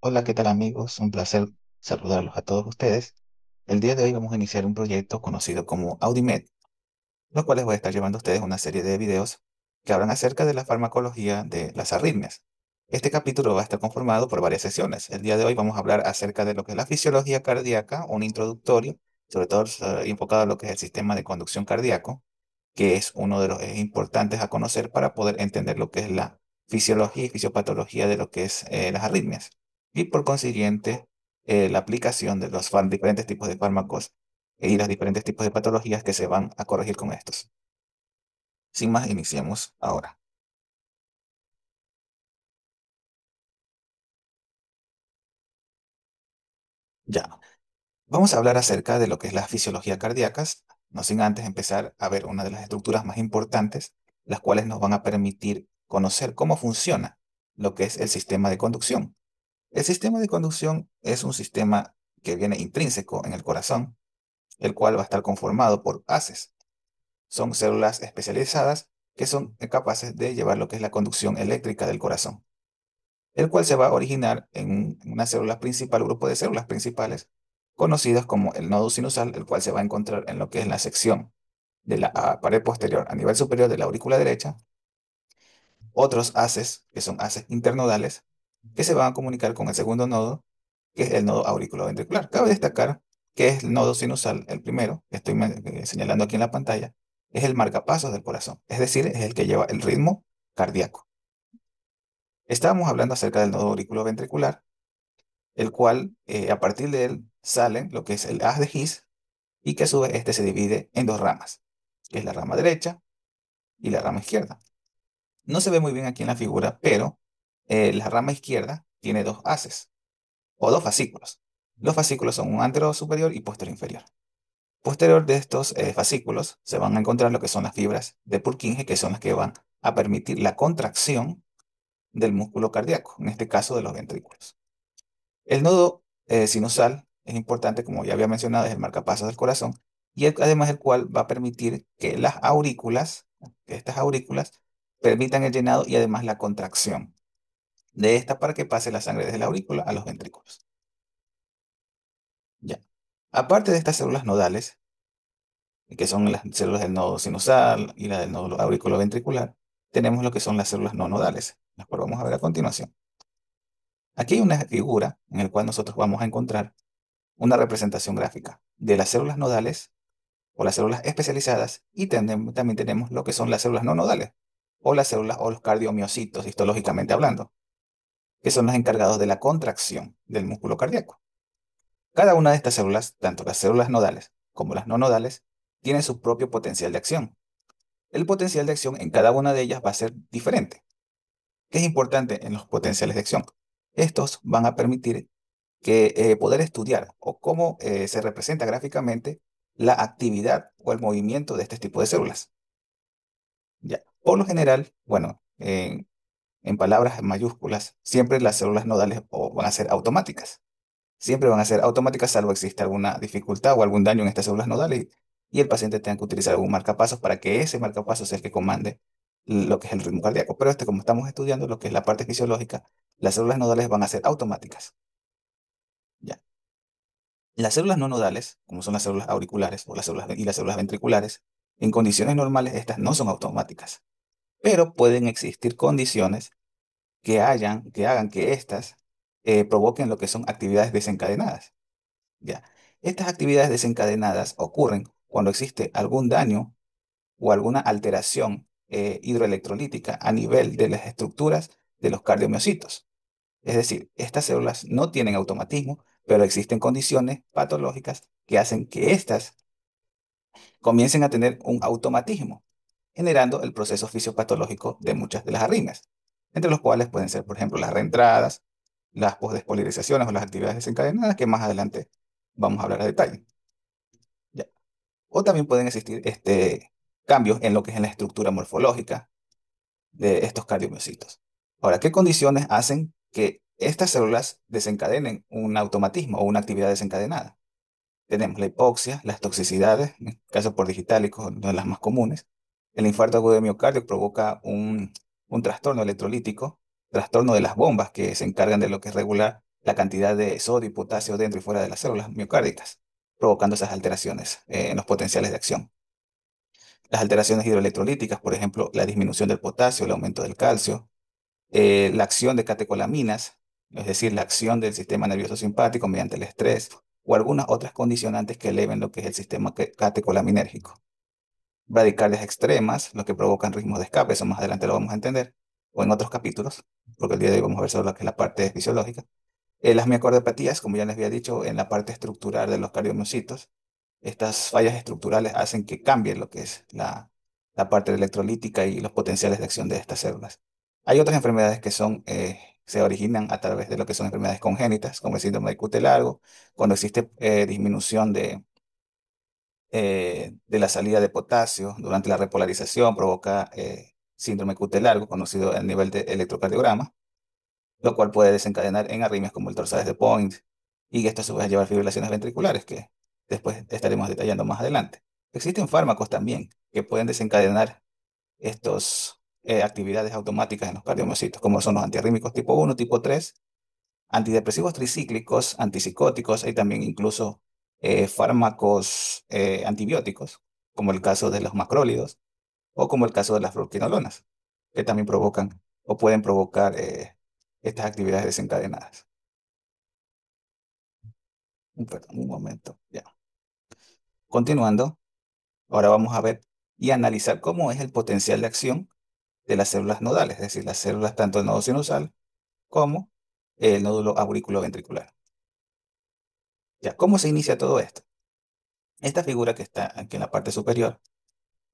Hola, ¿qué tal amigos? Un placer saludarlos a todos ustedes. El día de hoy vamos a iniciar un proyecto conocido como Audimed, los cuales voy a estar llevando a ustedes una serie de videos que hablan acerca de la farmacología de las arritmias. Este capítulo va a estar conformado por varias sesiones. El día de hoy vamos a hablar acerca de lo que es la fisiología cardíaca, un introductorio, sobre todo enfocado a lo que es el sistema de conducción cardíaco, que es uno de los importantes a conocer para poder entender lo que es la fisiología y fisiopatología de lo que es las arritmias. Y por consiguiente, la aplicación de los diferentes tipos de fármacos y los diferentes tipos de patologías que se van a corregir con estos. Sin más, iniciemos ahora. Ya, vamos a hablar acerca de lo que es la fisiología cardíaca, no sin antes empezar a ver una de las estructuras más importantes, las cuales nos van a permitir conocer cómo funciona lo que es el sistema de conducción. El sistema de conducción es un sistema que viene intrínseco en el corazón, el cual va a estar conformado por haces. Son células especializadas que son capaces de llevar lo que es la conducción eléctrica del corazón, el cual se va a originar en una célula principal, un grupo de células principales, conocidas como el nodo sinusal, el cual se va a encontrar en lo que es la sección de la pared posterior a nivel superior de la aurícula derecha. Otros haces, que son haces internodales, que se van a comunicar con el segundo nodo, que es el nodo auriculoventricular. Cabe destacar que es el nodo sinusal, el primero, que estoy señalando aquí en la pantalla, es el marcapasos del corazón, es decir, es el que lleva el ritmo cardíaco. Estábamos hablando acerca del nodo auriculoventricular, el cual a partir de él sale lo que es el haz de His y que a su vez este se divide en dos ramas, que es la rama derecha y la rama izquierda. No se ve muy bien aquí en la figura, pero la rama izquierda tiene dos haces o dos fascículos. Los fascículos son un anterior superior y posterior inferior. Posterior de estos fascículos se van a encontrar lo que son las fibras de Purkinje, que son las que van a permitir la contracción del músculo cardíaco, en este caso de los ventrículos. El nodo sinusal es importante, como ya había mencionado, es el marcapasos del corazón y además el cual va a permitir que las aurículas, que estas aurículas, permitan el llenado y además la contracción de esta para que pase la sangre desde la aurícula a los ventrículos. Ya. Aparte de estas células nodales, que son las células del nodo sinusal y la del nodo auriculoventricular, tenemos lo que son las células no nodales, las cuales vamos a ver a continuación. Aquí hay una figura en la cual nosotros vamos a encontrar una representación gráfica de las células nodales o las células especializadas y también tenemos lo que son las células no nodales o las células o los cardiomiocitos histológicamente hablando, que son los encargados de la contracción del músculo cardíaco. Cada una de estas células, tanto las células nodales como las no nodales, tiene su propio potencial de acción. El potencial de acción en cada una de ellas va a ser diferente. ¿Qué es importante en los potenciales de acción? Estos van a permitir que poder estudiar o cómo se representa gráficamente la actividad o el movimiento de este tipo de células. Ya. Por lo general, bueno, en palabras mayúsculas, siempre las células nodales van a ser automáticas. Siempre van a ser automáticas salvo exista alguna dificultad o algún daño en estas células nodales y el paciente tenga que utilizar algún marcapasos para que ese marcapasos sea el que comande lo que es el ritmo cardíaco. Pero como estamos estudiando lo que es la parte fisiológica, las células nodales van a ser automáticas. Ya. Las células no nodales, como son las células auriculares o las células ventriculares, en condiciones normales estas no son automáticas, pero pueden existir condiciones que hagan que éstas provoquen lo que son actividades desencadenadas. ¿Ya? Estas actividades desencadenadas ocurren cuando existe algún daño o alguna alteración hidroelectrolítica a nivel de las estructuras de los cardiomiocitos. Es decir, estas células no tienen automatismo, pero existen condiciones patológicas que hacen que éstas comiencen a tener un automatismo, generando el proceso fisiopatológico de muchas de las arritmias, entre los cuales pueden ser, por ejemplo, las reentradas, las posdespolarizaciones o las actividades desencadenadas, que más adelante vamos a hablar a detalle. ¿Ya? O también pueden existir cambios en lo que es en la estructura morfológica de estos cardiomiocitos. Ahora, ¿qué condiciones hacen que estas células desencadenen un automatismo o una actividad desencadenada? Tenemos la hipoxia, las toxicidades, en el caso por digitálicos, una de las más comunes. El infarto agudo de miocardio provoca un trastorno electrolítico, trastorno de las bombas que se encargan de lo que es regular la cantidad de sodio y potasio dentro y fuera de las células miocárdicas, provocando esas alteraciones en los potenciales de acción. Las alteraciones hidroelectrolíticas, por ejemplo, la disminución del potasio, el aumento del calcio, la acción de catecolaminas, es decir, la acción del sistema nervioso simpático mediante el estrés o algunas otras condicionantes que eleven lo que es el sistema catecolaminérgico. Bradicardias extremas, lo que provocan ritmos de escape, eso más adelante lo vamos a entender, o en otros capítulos, porque el día de hoy vamos a ver solo lo que es la parte fisiológica. Las miocardiopatías, como ya les había dicho, en la parte estructural de los cardiomiocitos, estas fallas estructurales hacen que cambie lo que es la parte electrolítica y los potenciales de acción de estas células. Hay otras enfermedades que se originan a través de lo que son enfermedades congénitas, como el síndrome de Cutie largo, cuando existe disminución de la salida de potasio durante la repolarización, provoca síndrome Cutie largo, conocido a nivel de electrocardiograma, lo cual puede desencadenar en arritmias como el Torsades de Point, y esto a su vez lleva a fibrilaciones ventriculares, que después estaremos detallando más adelante. Existen fármacos también que pueden desencadenar estas actividades automáticas en los cardiomiocitos, como son los antiarrítmicos tipo 1, tipo 3, antidepresivos tricíclicos, antipsicóticos, hay también incluso fármacos antibióticos, como el caso de los macrólidos o como el caso de las fluoroquinolonas, que también provocan o pueden provocar estas actividades desencadenadas. Perdón, un momento, ya. Continuando, ahora vamos a ver y analizar cómo es el potencial de acción de las células nodales, es decir, las células tanto del nodo sinusal como el nódulo auriculoventricular. Ya, ¿cómo se inicia todo esto? Esta figura que está aquí en la parte superior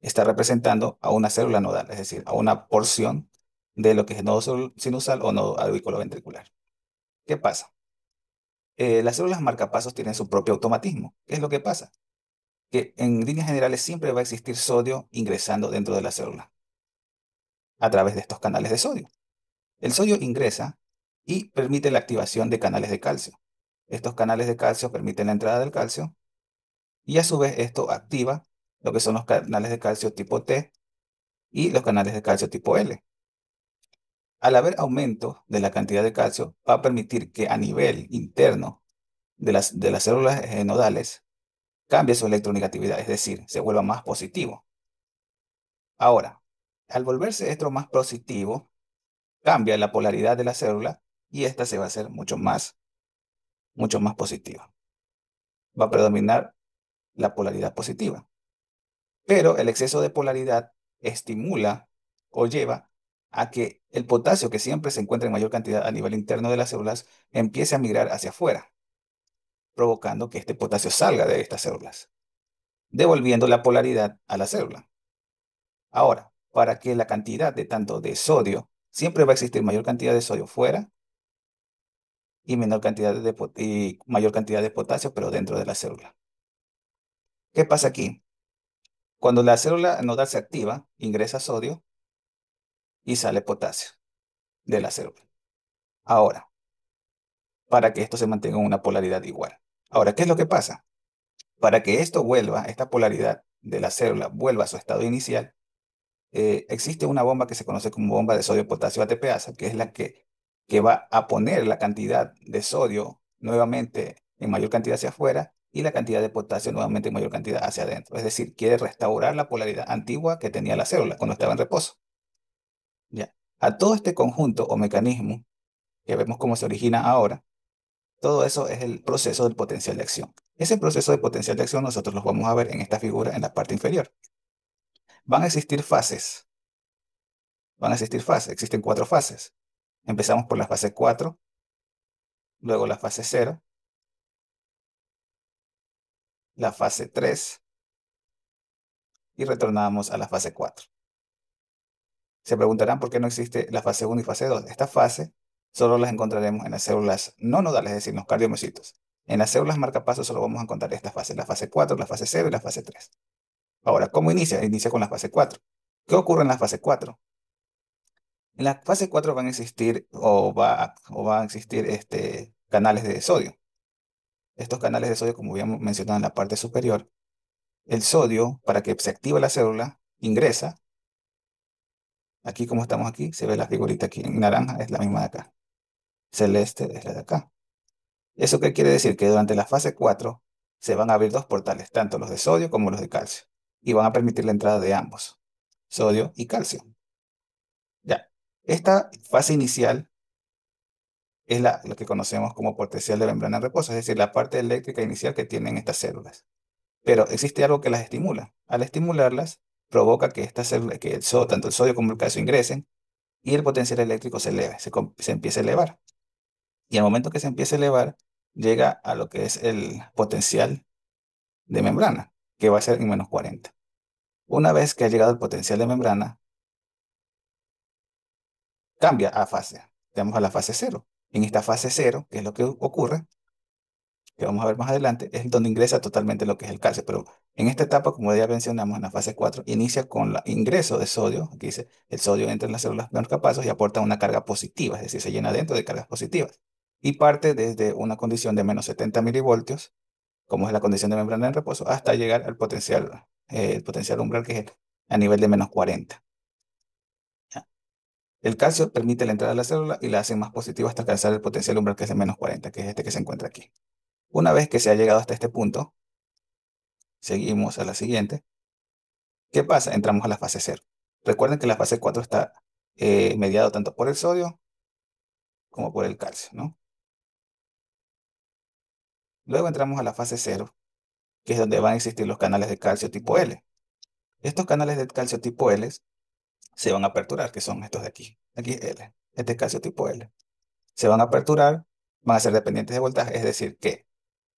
está representando a una célula nodal, es decir, a una porción de lo que es el nodo sinusal o nodo auriculoventricular. ¿Qué pasa? Las células marcapasos tienen su propio automatismo. ¿Qué es lo que pasa? Que en líneas generales siempre va a existir sodio ingresando dentro de la célula a través de estos canales de sodio. El sodio ingresa y permite la activación de canales de calcio. Estos canales de calcio permiten la entrada del calcio y a su vez esto activa lo que son los canales de calcio tipo T y los canales de calcio tipo L. Al haber aumento de la cantidad de calcio, va a permitir que a nivel interno de las células nodales cambie su electronegatividad, es decir, se vuelva más positivo. Ahora, al volverse esto más positivo, cambia la polaridad de la célula y esta se va a hacer mucho más positiva. Va a predominar la polaridad positiva. Pero el exceso de polaridad estimula o lleva a que el potasio, que siempre se encuentra en mayor cantidad a nivel interno de las células, empiece a migrar hacia afuera, provocando que este potasio salga de estas células, devolviendo la polaridad a la célula. Ahora, para que la cantidad de tanto de sodio, siempre va a existir mayor cantidad de sodio fuera y mayor cantidad de potasio, pero dentro de la célula. ¿Qué pasa aquí? Cuando la célula nodal se activa, ingresa sodio y sale potasio de la célula. Ahora, para que esto se mantenga en una polaridad igual. Ahora, ¿qué es lo que pasa? Para que esto vuelva, esta polaridad de la célula vuelva a su estado inicial, existe una bomba que se conoce como bomba de sodio-potasio ATPasa, que es la que va a poner la cantidad de sodio nuevamente en mayor cantidad hacia afuera y la cantidad de potasio nuevamente en mayor cantidad hacia adentro. Es decir, quiere restaurar la polaridad antigua que tenía la célula cuando estaba en reposo. Ya. A todo este conjunto o mecanismo que vemos cómo se origina ahora, todo eso es el proceso del potencial de acción. Ese proceso de potencial de acción nosotros lo vamos a ver en esta figura en la parte inferior. Van a existir fases. Existen 4 fases. Empezamos por la fase 4, luego la fase 0, la fase 3 y retornamos a la fase 4. Se preguntarán por qué no existe la fase 1 y fase 2. Esta fase solo las encontraremos en las células no nodales, es decir, en los cardiomiocitos. En las células marcapasos solo vamos a encontrar esta fase, la fase 4, la fase 0 y la fase 3. Ahora, ¿cómo inicia? Inicia con la fase 4. ¿Qué ocurre en la fase 4? En la fase 4 van a existir van a existir canales de sodio. Estos canales de sodio, como habíamos mencionado en la parte superior, el sodio, para que se active la célula, ingresa. Aquí, como estamos aquí, se ve la figurita aquí en naranja, es la misma de acá. Celeste es la de acá. ¿Eso qué quiere decir? Que durante la fase 4 se van a abrir dos portales, tanto los de sodio como los de calcio, y van a permitir la entrada de ambos, sodio y calcio. Ya. Esta fase inicial es lo que conocemos como potencial de membrana en reposo, es decir, la parte eléctrica inicial que tienen estas células. Pero existe algo que las estimula. Al estimularlas, provoca que estas células, tanto el sodio como el calcio ingresen y el potencial eléctrico se eleve, se empieza a elevar. Y al momento que se empieza a elevar, llega a lo que es el potencial de membrana, que va a ser en -40. Una vez que ha llegado el potencial de membrana, cambia a fase. Llegamos a la fase cero. En esta fase cero, ¿qué es lo que ocurre? Que vamos a ver más adelante, es donde ingresa totalmente lo que es el calcio. Pero en esta etapa, como ya mencionamos, en la fase 4 inicia con el ingreso de sodio. Aquí dice, el sodio entra en las células menos capaces y aporta una carga positiva, es decir, se llena dentro de cargas positivas. Y parte desde una condición de -70 mV, como es la condición de membrana en reposo, hasta llegar al el potencial umbral, que es a nivel de -40. ¿Ya? El calcio permite la entrada de la célula y la hace más positiva hasta alcanzar el potencial umbral, que es de -40, que es este que se encuentra aquí. Una vez que se ha llegado hasta este punto, seguimos a la siguiente. ¿Qué pasa? Entramos a la fase cero. Recuerden que la fase 4 está mediado tanto por el sodio como por el calcio, ¿no? Luego entramos a la fase cero, que es donde van a existir los canales de calcio tipo L. Estos canales de calcio tipo L se van a aperturar, que son estos de aquí. Aquí L. Este es calcio tipo L. Se van a aperturar, van a ser dependientes de voltaje, es decir, que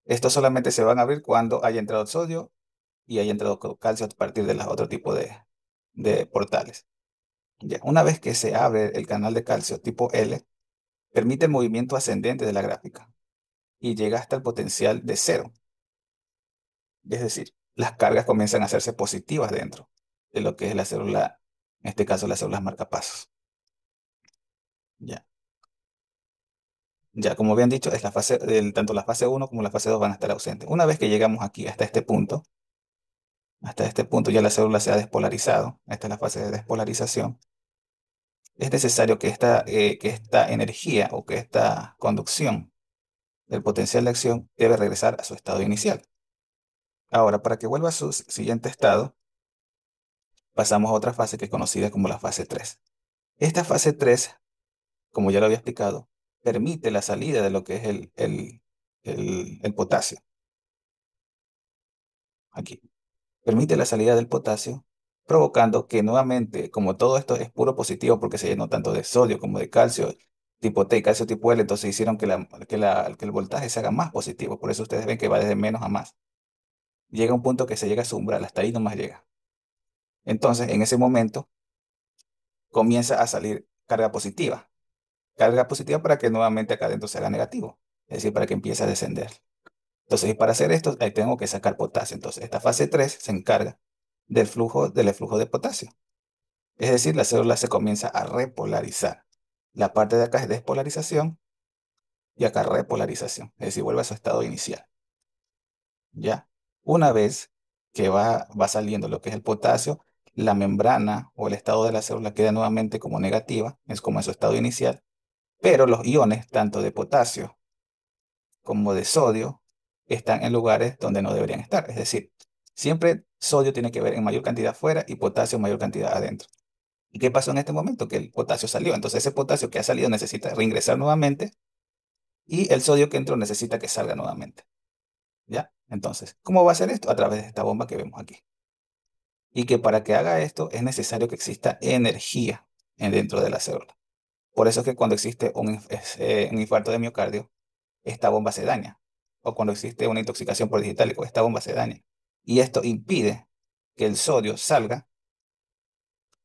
estos solamente se van a abrir cuando haya entrado el sodio y haya entrado calcio a partir de los otro tipo de portales. Ya, una vez que se abre el canal de calcio tipo L, permite el movimiento ascendente de la gráfica y llega hasta el potencial de cero. Es decir, las cargas comienzan a hacerse positivas dentro de lo que es la célula, en este caso las células marcapasos. Ya, ya como habían dicho, es tanto la fase uno como la fase 2 van a estar ausentes. Una vez que llegamos aquí hasta este punto ya la célula se ha despolarizado. Esta es la fase de despolarización. Es necesario que esta energía o que esta conducción del potencial de acción debe regresar a su estado inicial. Ahora, para que vuelva a su siguiente estado, pasamos a otra fase que es conocida como la fase 3. Esta fase 3, como ya lo había explicado, permite la salida de lo que es el potasio. Aquí. Permite la salida del potasio, provocando que nuevamente, como todo esto es puro positivo porque se llenó tanto de sodio como de calcio tipo T y calcio tipo L, entonces hicieron que el voltaje se haga más positivo. Por eso ustedes ven que va desde menos a más. Llega un punto que se llega a su umbral, hasta ahí nomás llega. Entonces, en ese momento, comienza a salir carga positiva. Carga positiva para que nuevamente acá adentro se haga negativo. Es decir, para que empiece a descender. Entonces, y para hacer esto, ahí tengo que sacar potasio. Entonces, esta fase 3 se encarga del flujo de potasio. Es decir, la célula se comienza a repolarizar. La parte de acá es despolarización y acá repolarización. Es decir, vuelve a su estado inicial. ¿Ya? Una vez que va saliendo lo que es el potasio, la membrana o el estado de la célula queda nuevamente como negativa, es como en su estado inicial, pero los iones, tanto de potasio como de sodio, están en lugares donde no deberían estar. Es decir, siempre sodio tiene que ver en mayor cantidad afuera y potasio en mayor cantidad adentro. ¿Y qué pasó en este momento? Que el potasio salió. Entonces ese potasio que ha salido necesita reingresar nuevamente y el sodio que entró necesita que salga nuevamente. ¿Ya? Entonces, ¿cómo va a hacer esto? A través de esta bomba que vemos aquí. Y que para que haga esto es necesario que exista energía dentro de la célula. Por eso es que cuando existe un infarto de miocardio, esta bomba se daña. O cuando existe una intoxicación por digitálico, esta bomba se daña. Y esto impide que el sodio salga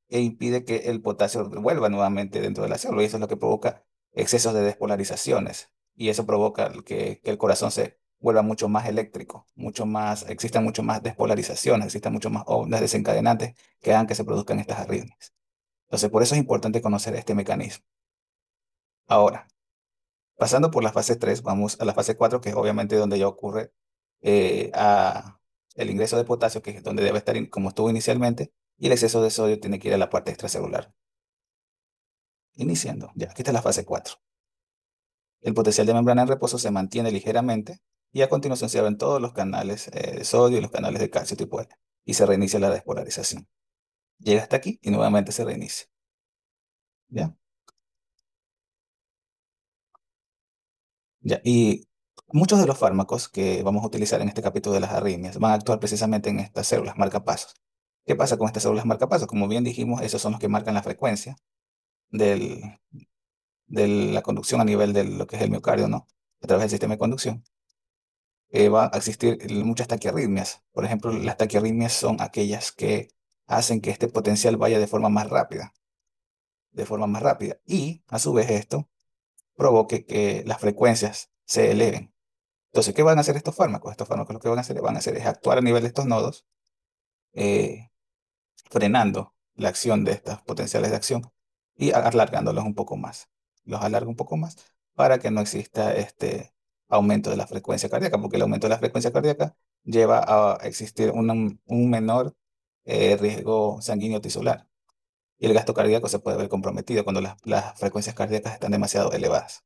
e impide que el potasio vuelva nuevamente dentro de la célula. Y eso es lo que provoca excesos de despolarizaciones. Y eso provoca que el corazón se vuelva mucho más eléctrico, existan mucho más despolarizaciones, existan mucho más ondas desencadenantes que hagan que se produzcan estas arritmias. Entonces, por eso es importante conocer este mecanismo. Ahora, pasando por la fase 3 vamos a la fase 4 que es obviamente donde ya ocurre el ingreso de potasio, que es donde debe estar como estuvo inicialmente, y el exceso de sodio tiene que ir a la parte extracelular. Iniciando, ya, aquí está la fase 4. El potencial de membrana en reposo se mantiene ligeramente y a continuación se abren todos los canales de sodio y los canales de calcio tipo E y se reinicia la despolarización. Llega hasta aquí y nuevamente se reinicia. ¿Ya? Ya. Y muchos de los fármacos que vamos a utilizar en este capítulo de las arritmias van a actuar precisamente en estas células marcapasos. ¿Qué pasa con estas células marcapasos? Como bien dijimos, esos son los que marcan la frecuencia del, de la conducción a nivel de lo que es el miocardio, ¿no? A través del sistema de conducción. Va a existir muchas taquiarritmias. Por ejemplo, las taquiarritmias son aquellas que hacen que este potencial vaya de forma más rápida. Y a su vez esto provoque que las frecuencias se eleven. Entonces, ¿qué van a hacer estos fármacos? Estos fármacos lo que van a hacer es actuar a nivel de estos nodos, eh, frenando la acción de estas potenciales de acción y alargándolos un poco más. Los alarga un poco más para que no exista este aumento de la frecuencia cardíaca, porque el aumento de la frecuencia cardíaca lleva a existir un menor riesgo sanguíneo tisular. Y el gasto cardíaco se puede ver comprometido cuando las frecuencias cardíacas están demasiado elevadas.